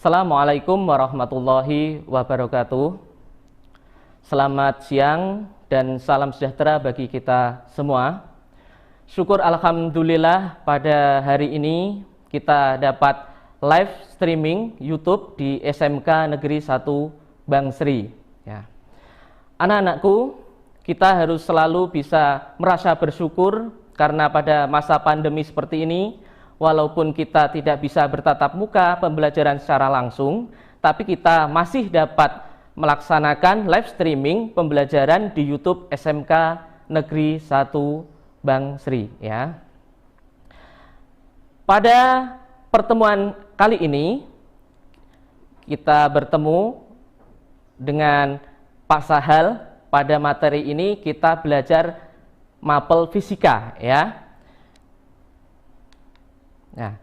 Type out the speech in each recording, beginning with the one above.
Assalamualaikum warahmatullahi wabarakatuh. Selamat siang dan salam sejahtera bagi kita semua. Syukur alhamdulillah pada hari ini kita dapat live streaming YouTube di SMK Negeri 1 Bangsri. Ya. Anak-anakku, kita harus selalu bisa merasa bersyukur karena pada masa pandemi seperti ini, walaupun kita tidak bisa bertatap muka pembelajaran secara langsung, tapi kita masih dapat melaksanakan live streaming pembelajaran di YouTube SMK Negeri 1 Bangsri. Ya. Pada pertemuan kali ini, kita bertemu dengan Pak Sahal. Pada materi ini kita belajar mapel fisika, ya. Nah,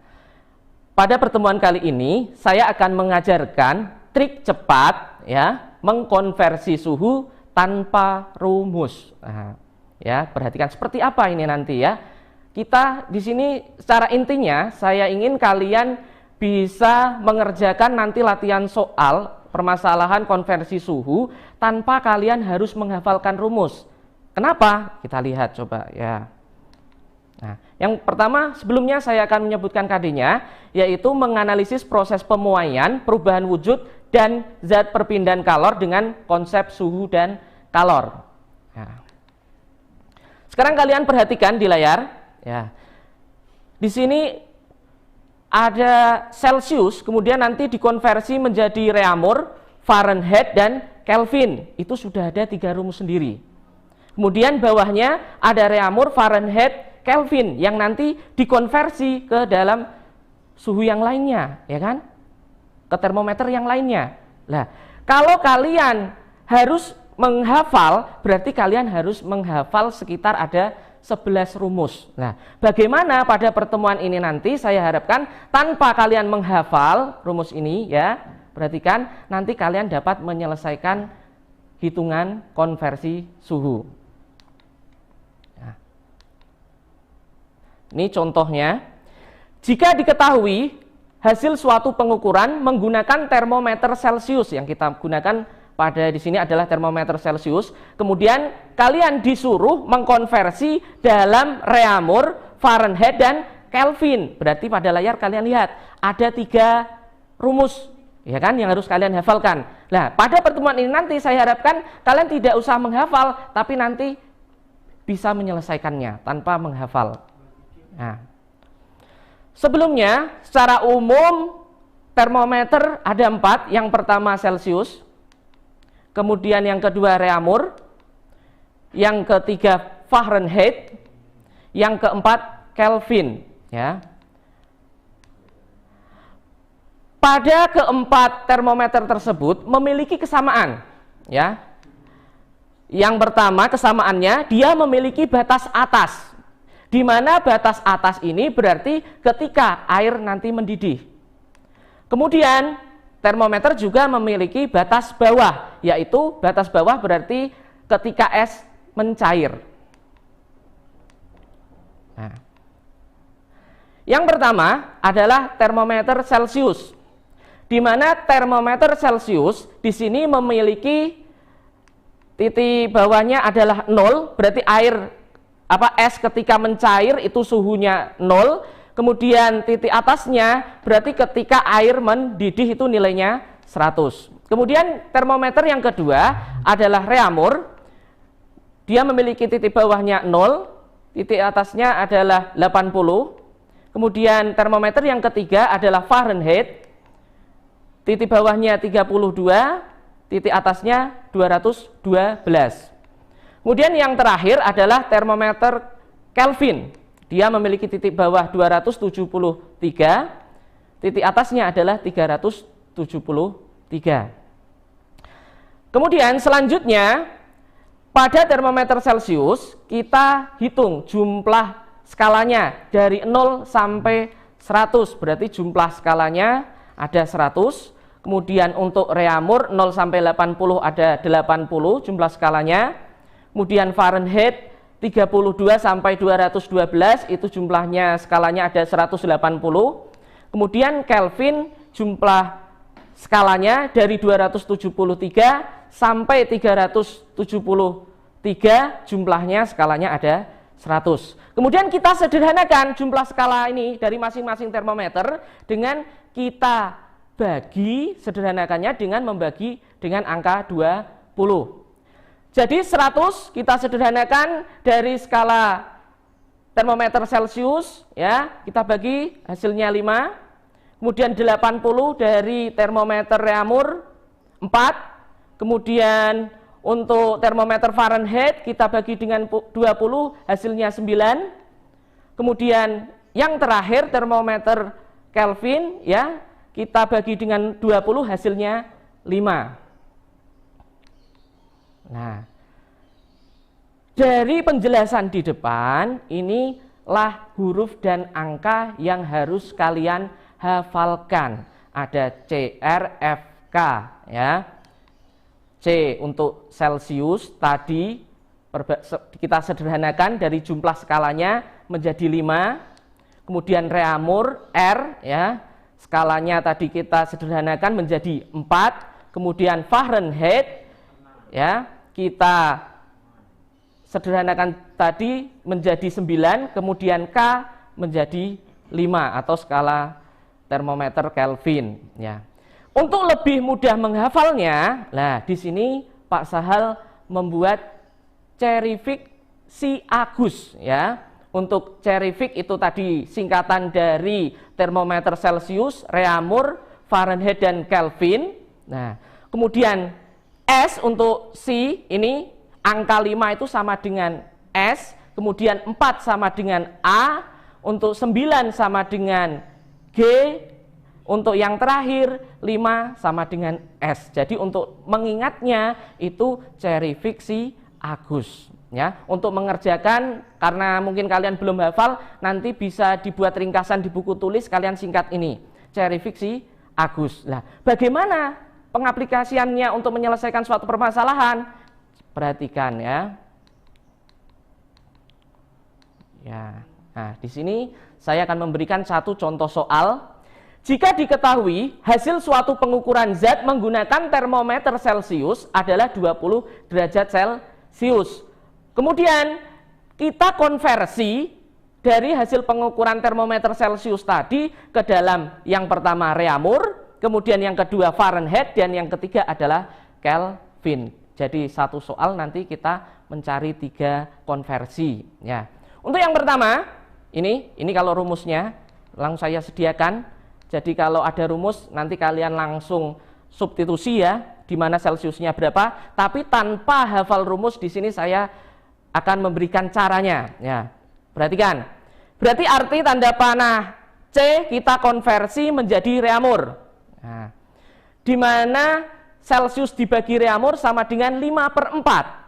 pada pertemuan kali ini saya akan mengajarkan trik cepat ya mengkonversi suhu tanpa rumus. Nah, ya, perhatikan seperti apa ini nanti ya. Kita di sini secara intinya saya ingin kalian bisa mengerjakan nanti latihan soal permasalahan konversi suhu tanpa kalian harus menghafalkan rumus. Kenapa? Kita lihat coba ya. Nah, yang pertama sebelumnya saya akan menyebutkan KD-nya, yaitu menganalisis proses pemuaian, perubahan wujud, dan zat perpindahan kalor dengan konsep suhu dan kalor. Nah, sekarang kalian perhatikan di layar, ya. Di sini ada Celsius, kemudian nanti dikonversi menjadi Reaumur, Fahrenheit, dan Kelvin. Itu sudah ada 3 rumus sendiri. Kemudian bawahnya ada Reaumur, Fahrenheit, Kelvin yang nanti dikonversi ke dalam suhu yang lainnya, ya kan? Ke termometer yang lainnya. Nah, kalau kalian harus menghafal, berarti kalian harus menghafal sekitar ada 11 rumus. Nah, bagaimana pada pertemuan ini nanti saya harapkan tanpa kalian menghafal rumus ini ya, perhatikan nanti kalian dapat menyelesaikan hitungan konversi suhu. Ini contohnya, jika diketahui hasil suatu pengukuran menggunakan termometer Celsius, yang kita gunakan pada di sini adalah termometer Celsius, kemudian kalian disuruh mengkonversi dalam Reaumur, Fahrenheit, dan Kelvin. Berarti pada layar kalian lihat ada 3 rumus, ya kan, yang harus kalian hafalkan. Nah, pada pertemuan ini nanti saya harapkan kalian tidak usah menghafal, tapi nanti bisa menyelesaikannya tanpa menghafal. Nah, sebelumnya secara umum termometer ada 4. Yang pertama Celsius, kemudian yang kedua Reaumur, yang ketiga Fahrenheit, yang keempat Kelvin. Ya. Pada keempat termometer tersebut memiliki kesamaan. Ya. Yang pertama kesamaannya dia memiliki batas atas. Di mana batas atas ini berarti ketika air nanti mendidih. Kemudian termometer juga memiliki batas bawah, yaitu batas bawah berarti ketika es mencair. Nah, yang pertama adalah termometer Celsius, di mana termometer Celsius di sini memiliki titik bawahnya adalah 0, berarti es ketika mencair itu suhunya 0, kemudian titik atasnya berarti ketika air mendidih itu nilainya 100. Kemudian termometer yang kedua adalah Reaumur, dia memiliki titik bawahnya 0, titik atasnya adalah 80. Kemudian termometer yang ketiga adalah Fahrenheit, titik bawahnya 32, titik atasnya 212. Kemudian yang terakhir adalah termometer Kelvin. Dia memiliki titik bawah 273, titik atasnya adalah 373. Kemudian selanjutnya pada termometer Celsius kita hitung jumlah skalanya dari 0 sampai 100. Berarti jumlah skalanya ada 100. Kemudian untuk Reaumur 0 sampai 80 ada 80 jumlah skalanya. Kemudian Fahrenheit 32 sampai 212 itu jumlahnya skalanya ada 180. Kemudian Kelvin jumlah skalanya dari 273 sampai 373, jumlahnya skalanya ada 100. Kemudian kita sederhanakan jumlah skala ini dari masing-masing termometer dengan kita bagi, sederhanakannya dengan membagi dengan angka 20. Jadi 100 kita sederhanakan dari skala termometer Celcius, ya, kita bagi hasilnya 5. Kemudian 80 dari termometer Reaumur 4. Kemudian untuk termometer Fahrenheit kita bagi dengan 20, hasilnya 9. Kemudian yang terakhir termometer Kelvin, ya, kita bagi dengan 20, hasilnya 5. Nah, dari penjelasan di depan, inilah huruf dan angka yang harus kalian hafalkan. Ada C, R, F, K, ya. C untuk Celcius tadi kita sederhanakan dari jumlah skalanya menjadi 5. Kemudian Reaumur R, ya, skalanya tadi kita sederhanakan menjadi 4. Kemudian Fahrenheit, ya, kita sederhanakan tadi menjadi 9. Kemudian K menjadi 5 atau skala termometer Kelvin, ya. Untuk lebih mudah menghafalnya, nah di sini Pak Sahal membuat cerifik si Agus, ya. Untuk cerifik itu tadi singkatan dari termometer Celcius, Reaumur, Fahrenheit dan Kelvin. Nah, kemudian S untuk si ini angka 5 itu sama dengan S, kemudian 4 sama dengan A, untuk 9 sama dengan G, untuk yang terakhir 5 sama dengan S. Jadi untuk mengingatnya itu cerifik si Agus, ya. Untuk mengerjakan, karena mungkin kalian belum hafal, nanti bisa dibuat ringkasan di buku tulis, kalian singkat ini, cerifik si Agus. Nah, bagaimana pengaplikasiannya untuk menyelesaikan suatu permasalahan? Perhatikan, ya. Ya. Nah, di sini saya akan memberikan satu contoh soal. Jika diketahui hasil suatu pengukuran zat menggunakan termometer Celcius adalah 20 derajat Celcius. Kemudian kita konversi dari hasil pengukuran termometer Celcius tadi ke dalam yang pertama Reaumur, kemudian yang kedua Fahrenheit, dan yang ketiga adalah Kelvin. Jadi satu soal nanti kita mencari 3 konversi, ya. Untuk yang pertama, ini kalau rumusnya langsung saya sediakan. Jadi kalau ada rumus nanti kalian langsung substitusi, ya, di mana Celciusnya berapa. Tapi tanpa hafal rumus di sini saya akan memberikan caranya, ya. Perhatikan. Berarti arti tanda panah C kita konversi menjadi Reaumur. Nah, di mana Celcius dibagi Reaumur sama dengan 5/4.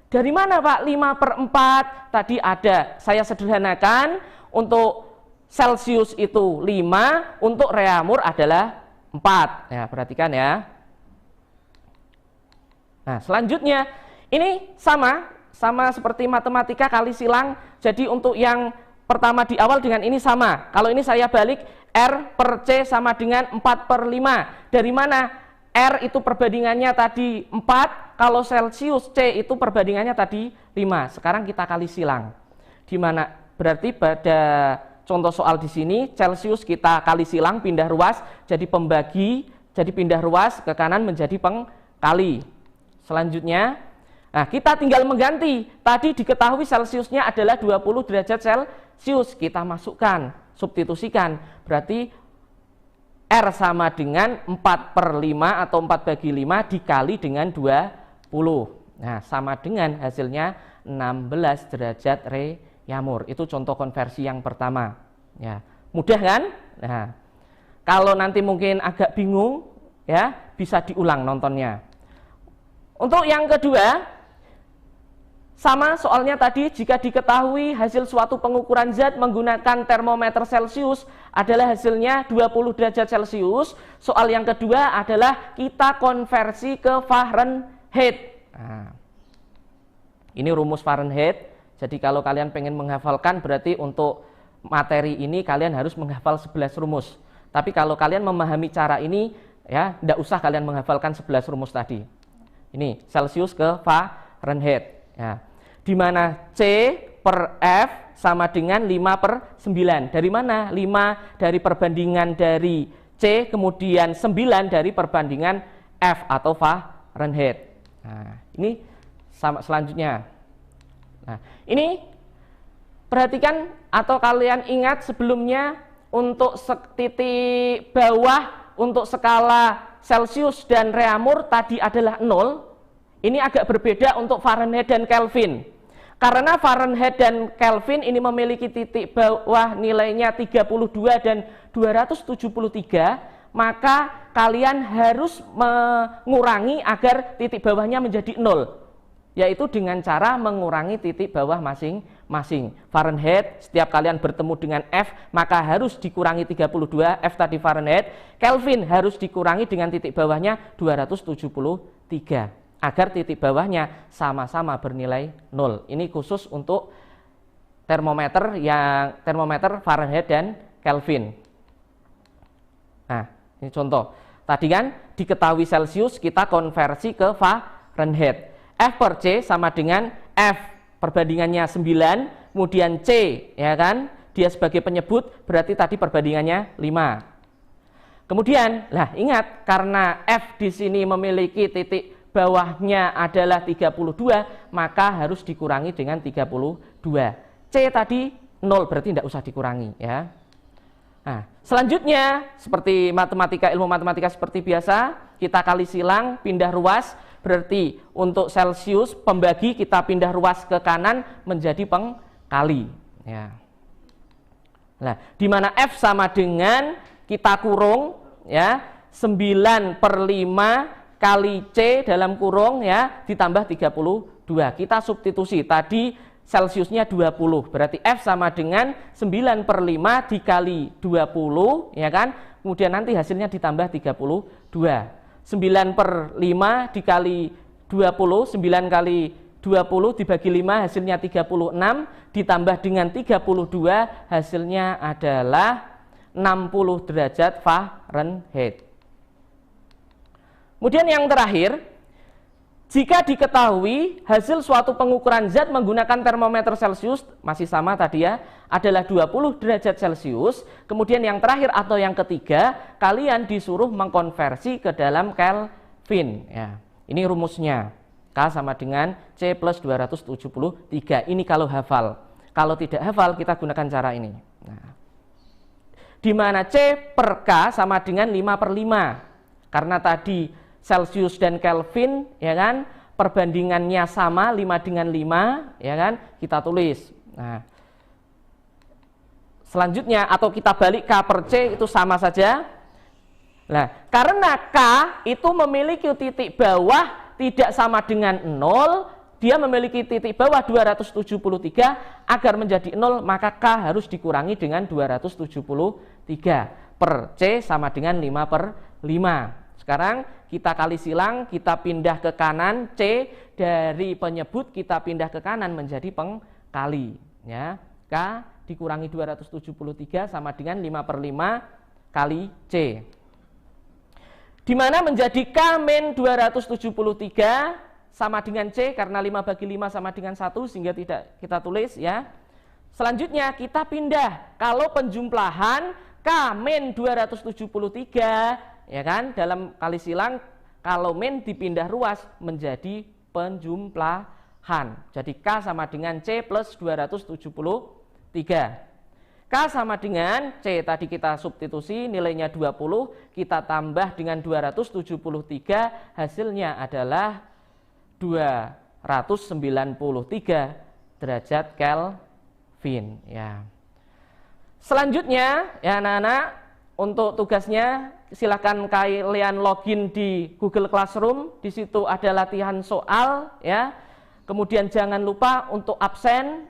Dari mana Pak 5/4? Tadi ada, saya sederhanakan, untuk Celcius itu 5, untuk Reaumur adalah 4. Ya, perhatikan, ya. Nah, selanjutnya ini sama seperti matematika kali silang. Jadi untuk yang pertama di awal dengan ini sama. Kalau ini saya balik, R per C sama dengan 4/5. Dari mana? R itu perbandingannya tadi 4, kalau Celcius C itu perbandingannya tadi 5. Sekarang kita kali silang. Di mana berarti pada contoh soal di sini Celcius kita kali silang, pindah ruas jadi pembagi, jadi pindah ruas ke kanan menjadi pengkali. Selanjutnya, nah kita tinggal mengganti. Tadi diketahui Celciusnya adalah 20 derajat Celcius, kita masukkan, substitusikan. Berarti R sama dengan 4/5 atau 4/5 dikali dengan 20. Nah, sama dengan hasilnya 16 derajat Reaumur. Itu contoh konversi yang pertama. Ya, mudah kan? Nah, kalau nanti mungkin agak bingung, ya, bisa diulang nontonnya. Untuk yang kedua, sama soalnya tadi, jika diketahui hasil suatu pengukuran zat menggunakan termometer Celcius adalah hasilnya 20 derajat Celcius. Soal yang kedua adalah kita konversi ke Fahrenheit. Nah, ini rumus Fahrenheit. Jadi kalau kalian pengen menghafalkan, berarti untuk materi ini kalian harus menghafal 11 rumus. Tapi kalau kalian memahami cara ini, ya, tidak usah kalian menghafalkan 11 rumus tadi. Ini Celsius ke Fahrenheit. Ya. Di mana C per F sama dengan 5/9. Dari mana? 5 dari perbandingan dari C, kemudian 9 dari perbandingan F atau Fahrenheit. Nah, ini sama selanjutnya. Nah, ini perhatikan atau kalian ingat sebelumnya untuk titik bawah untuk skala Celsius dan Reaumur tadi adalah 0. Ini agak berbeda untuk Fahrenheit dan Kelvin. Karena Fahrenheit dan Kelvin ini memiliki titik bawah nilainya 32 dan 273, maka kalian harus mengurangi agar titik bawahnya menjadi 0, yaitu dengan cara mengurangi titik bawah masing-masing. Fahrenheit, setiap kalian bertemu dengan F, maka harus dikurangi 32, F tadi Fahrenheit. Kelvin harus dikurangi dengan titik bawahnya 273. Agar titik bawahnya sama-sama bernilai 0. Ini khusus untuk termometer Fahrenheit dan Kelvin. Nah, ini contoh. Tadi kan diketahui Celsius, kita konversi ke Fahrenheit. F per C sama dengan F perbandingannya 9, kemudian C, ya kan? Dia sebagai penyebut, berarti tadi perbandingannya 5. Kemudian, lah ingat, karena F di sini memiliki titik bawahnya adalah 32, maka harus dikurangi dengan 32. C tadi 0, berarti tidak usah dikurangi, ya. Nah, selanjutnya seperti ilmu matematika seperti biasa, kita kali silang, pindah ruas, berarti untuk Celsius pembagi kita pindah ruas ke kanan menjadi pengkali, ya. Nah, di mana F sama dengan kita kurung, ya, 9/5 kali C dalam kurung, ya, ditambah 32. Kita substitusi, tadi Celsiusnya 20, berarti F sama dengan 9/5 dikali 20, ya kan, kemudian nanti hasilnya ditambah 32. 9/5 dikali 20, 9 kali 20 dibagi 5 hasilnya 36, ditambah dengan 32 hasilnya adalah 60 derajat Fahrenheit. Kemudian yang terakhir, jika diketahui hasil suatu pengukuran zat menggunakan termometer Celsius, masih sama tadi ya, adalah 20 derajat Celsius, kemudian yang terakhir atau yang ketiga, kalian disuruh mengkonversi ke dalam Kelvin. Ya, ini rumusnya, K sama dengan C plus 273, ini kalau hafal. Kalau tidak hafal, kita gunakan cara ini. Nah, di mana C per K sama dengan 5/5, karena tadi Celsius dan Kelvin, ya kan, perbandingannya sama 5 dengan 5, ya kan, kita tulis. Nah, selanjutnya atau kita balik K per C itu sama saja. Nah, karena K itu memiliki titik bawah tidak sama dengan 0, dia memiliki titik bawah 273, agar menjadi 0 maka K harus dikurangi dengan 273 per C sama dengan 5/5. Sekarang kita kali silang, kita pindah ke kanan, C dari penyebut kita pindah ke kanan menjadi pengkali, ya. K dikurangi 273 sama dengan 5/5 kali C. Di mana menjadi K min 273 sama dengan C, karena 5 bagi 5 sama dengan 1, sehingga tidak kita tulis, ya. Selanjutnya kita pindah, kalau penjumlahan K min 273, ya kan, dalam kali silang, kalau min dipindah ruas menjadi penjumlahan. Jadi K sama dengan C plus 273. K sama dengan C, tadi kita substitusi, nilainya 20, kita tambah dengan 273, hasilnya adalah 293 derajat Kelvin, ya. Selanjutnya, ya anak-anak, untuk tugasnya silakan kalian login di Google Classroom, di situ ada latihan soal, ya. Kemudian jangan lupa untuk absen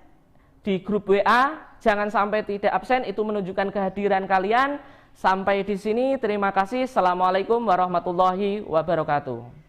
di grup WA, jangan sampai tidak absen, itu menunjukkan kehadiran kalian. Sampai di sini, terima kasih. Assalamualaikum warahmatullahi wabarakatuh.